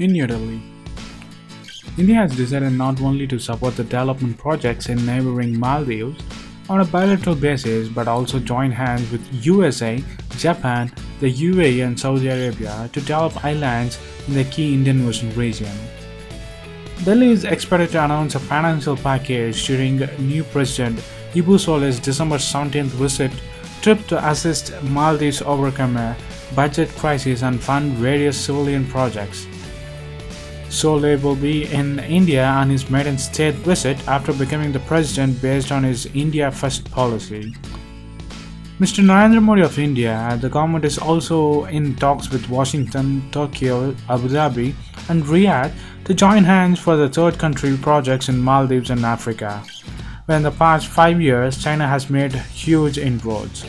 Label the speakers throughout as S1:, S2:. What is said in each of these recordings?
S1: In New Delhi, India has decided not only to support the development projects in neighbouring Maldives on a bilateral basis but also join hands with USA, Japan, the UAE and Saudi Arabia to develop islands in the key Indian Ocean region. Delhi is expected to announce a financial package during new President Solih's December 17th trip to assist Maldives overcome a budget crisis and fund various civilian projects. Solih will be in India on his maiden state visit after becoming the president based on his India First policy. Mr. Narendra Modi of India, the government is also in talks with Washington, Tokyo, Abu Dhabi and Riyadh to join hands for the third country projects in Maldives and Africa, where in the past 5 years China has made huge inroads.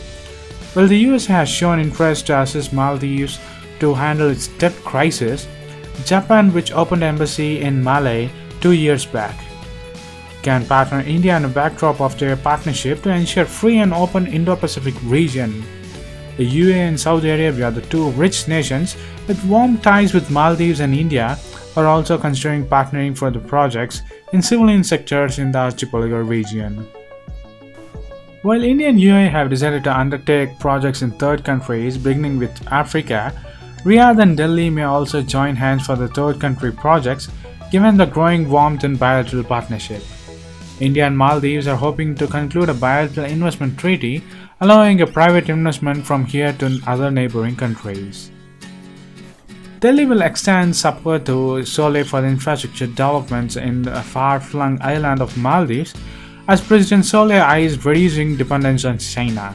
S1: While the US has shown interest to assist Maldives to handle its debt crisis, Japan, which opened an embassy in Malé 2 years back, can partner India in a backdrop of their partnership to ensure free and open Indo-Pacific region. The UAE and Saudi Arabia, the two rich nations with warm ties with Maldives and India, are also considering partnering for the projects in civilian sectors in the archipelago region. While India and UAE have decided to undertake projects in third countries beginning with Africa, Riyadh and Delhi may also join hands for the third country projects given the growing warmth in bilateral partnership. India and Maldives are hoping to conclude a bilateral investment treaty allowing a private investment from here to other neighbouring countries. Delhi will extend support to Solih for the infrastructure developments in the far-flung island of Maldives as President Solih eyes reducing dependence on China.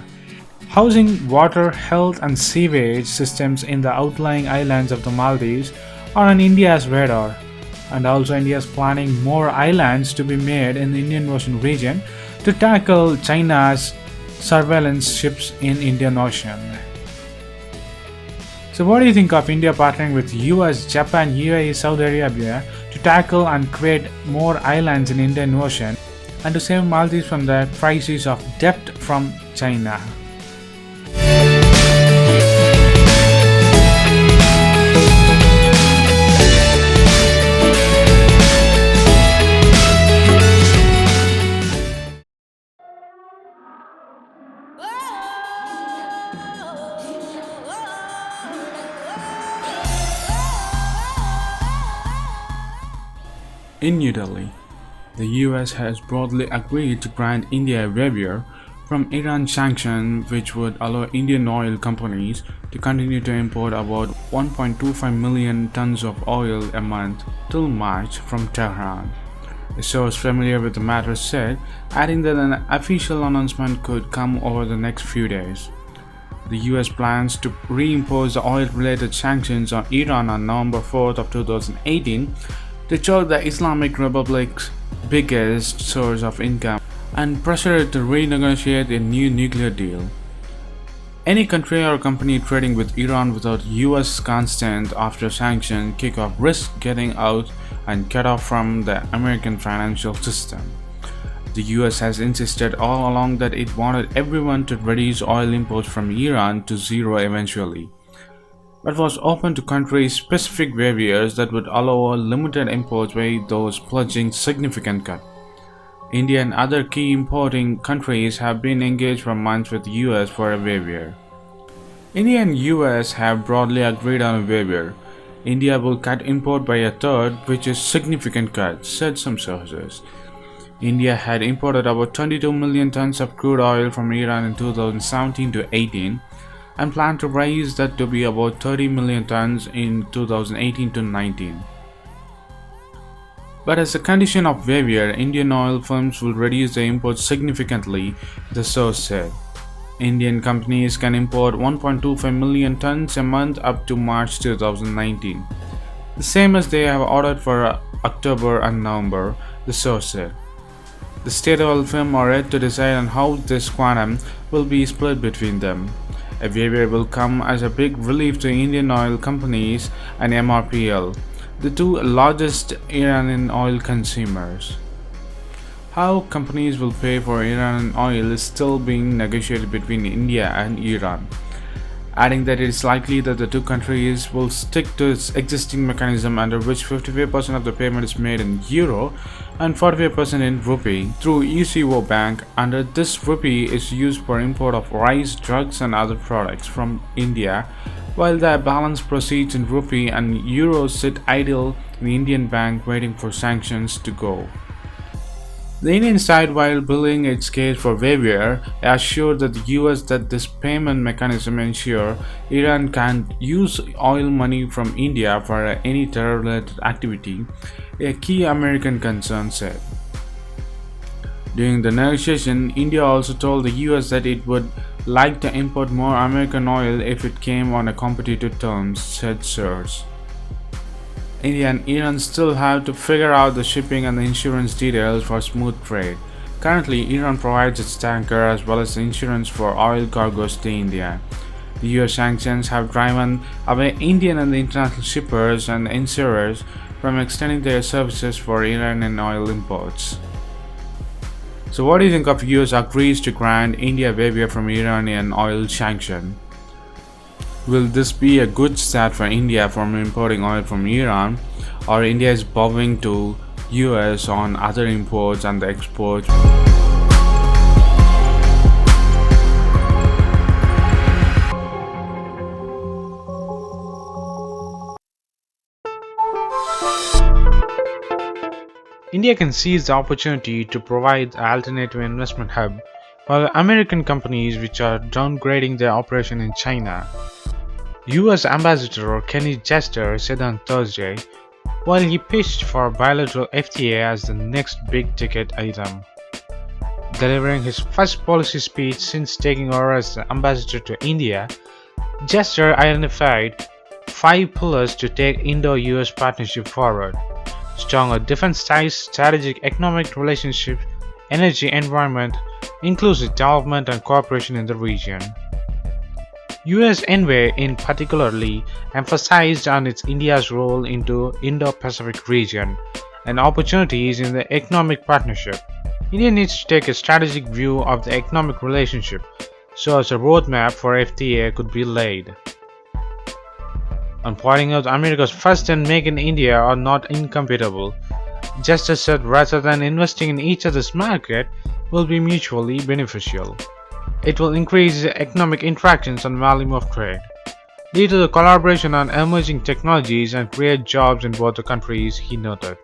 S1: Housing, water, health and sewage systems in the outlying islands of the Maldives are on India's radar, and also India is planning more islands to be made in the Indian Ocean region to tackle China's surveillance ships in Indian Ocean. So what do you think of India partnering with US, Japan, UAE, Saudi Arabia to tackle and create more islands in Indian Ocean and to save Maldives from the crisis of debt from China? In New Delhi, the US has broadly agreed to grant India a waiver from Iran sanctions which would allow Indian oil companies to continue to import about 1.25 million tons of oil a month till March from Tehran. A source familiar with the matter said, adding that an official announcement could come over the next few days. The US plans to reimpose the oil-related sanctions on Iran on November 4th of 2018 to choke the Islamic Republic's biggest source of income and pressure it to renegotiate a new nuclear deal. Any country or company trading with Iran without US consent after sanction kick-off risks getting out and cut off from the American financial system. The US has insisted all along that it wanted everyone to reduce oil imports from Iran to zero eventually, but was open to country-specific waivers that would allow limited imports by those pledging significant cut. India and other key importing countries have been engaged for months with the US for a waiver. India and US have broadly agreed on a waiver. India will cut import by a third, which is significant cut, said some sources. India had imported about 22 million tons of crude oil from Iran in 2017 to 18. And plan to raise that to be about 30 million tons in 2018 to 19. But as a condition of waiver, Indian oil firms will reduce their imports significantly, the source said. Indian companies can import 1.25 million tons a month up to March 2019, the same as they have ordered for October and November, the source said. The state oil firm are yet to decide on how this quantum will be split between them. A waiver will come as a big relief to Indian oil companies and MRPL, the two largest Iranian oil consumers. How companies will pay for Iranian oil is still being negotiated between India and Iran. adding that it is likely that the two countries will stick to its existing mechanism under which 55% of the payment is made in euro and 45% in rupee through UCO Bank. Under this, rupee is used for import of rice, drugs and other products from India, while the balance proceeds in rupee and euros sit idle in the Indian bank waiting for sanctions to go. The Indian side, while building its case for waiver, assured the US that this payment mechanism ensures Iran can't use oil money from India for any terror-related activity, a key American concern said. During the negotiation, India also told the US that it would like to import more American oil if it came on a competitive terms, said source. India and Iran still have to figure out the shipping and the insurance details for smooth trade. Currently, Iran provides its tanker as well as insurance for oil cargoes to India. The US sanctions have driven away Indian and the international shippers and insurers from extending their services for Iranian oil imports. So what do you think of US agrees to grant India waiver from Iranian oil sanction? Will this be a good start for India from importing oil from Iran, or India is bowing to US on other imports and the exports? India can seize the opportunity to provide an alternative investment hub for the American companies which are downgrading their operation in China. US Ambassador Kenny Jester said on Thursday, while he pitched for bilateral FTA as the next big-ticket item. Delivering his first policy speech since taking over as the ambassador to India, Jester identified 5 pillars to take Indo-US partnership forward: stronger defense ties, strategic economic relationships, energy environment, inclusive development and cooperation in the region. US envoy in particularly emphasized on its India's role into Indo-Pacific region and opportunities in the economic partnership. India needs to take a strategic view of the economic relationship so as a roadmap for FTA could be laid. On pointing out America's first and make in India are not incompatible, just as said rather than investing in each other's market will be mutually beneficial. It will increase economic interactions and volume of trade, lead to the collaboration on emerging technologies and create jobs in both the countries, he noted.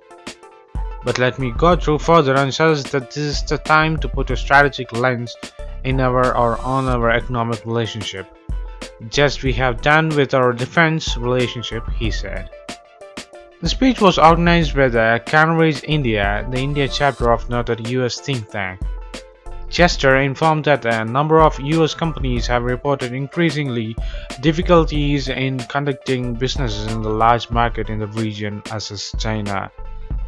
S1: But let me go through further and suggest that this is the time to put a strategic lens in our or on our economic relationship, just we have done with our defense relationship, he said. The speech was organized by the Canaries India, the India chapter of noted US think tank. Jester informed that a number of US companies have reported increasingly difficulties in conducting businesses in the large market in the region as is China.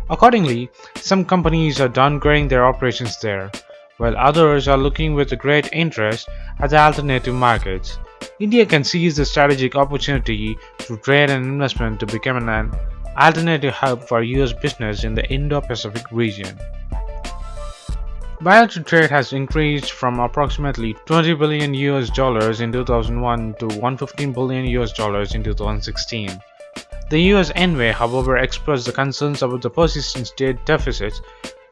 S1: Accordingly, some companies are downgrading their operations there, while others are looking with a great interest at the alternative markets. India can seize the strategic opportunity through trade and investment to become an alternative hub for US business in the Indo-Pacific region. Bilateral trade has increased from approximately $20 billion in 2001 to $115 billion in 2016. The US envoy, however, expressed the concerns about the persistent state deficits,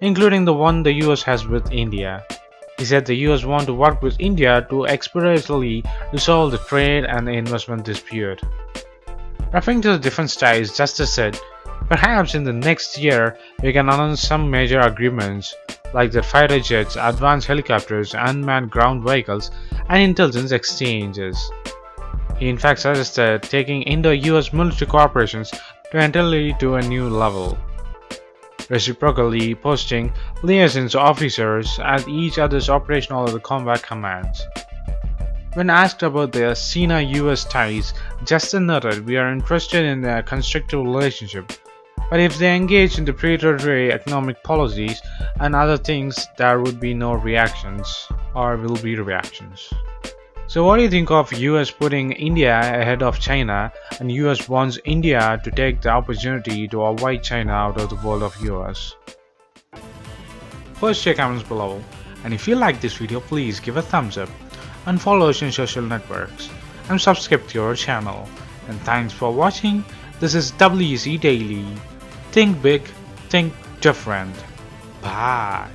S1: including the one the US has with India. He said the US want to work with India to expeditiously resolve the trade and the investment dispute. Referring to the defense ties, Justice said, perhaps in the next year we can announce some major agreements like the fighter jets, advanced helicopters, unmanned ground vehicles, and intelligence exchanges. He in fact suggested taking Indo-US military cooperations to entirely to a new level, reciprocally posting liaisons officers at each other's operational or combat commands. When asked about the China-US ties, Justin noted, "We are interested in a constructive relationship, but if they engage in the predatory economic policies and other things, there would be no reactions, or will be reactions." So what do you think of US putting India ahead of China, and US wants India to take the opportunity to avoid China out of the world of US? Post your comments below, and if you like this video, please give a thumbs up and follow us on social networks. and subscribe to our channel. And thanks for watching. This is WC Daily. Think big, think different. Bye.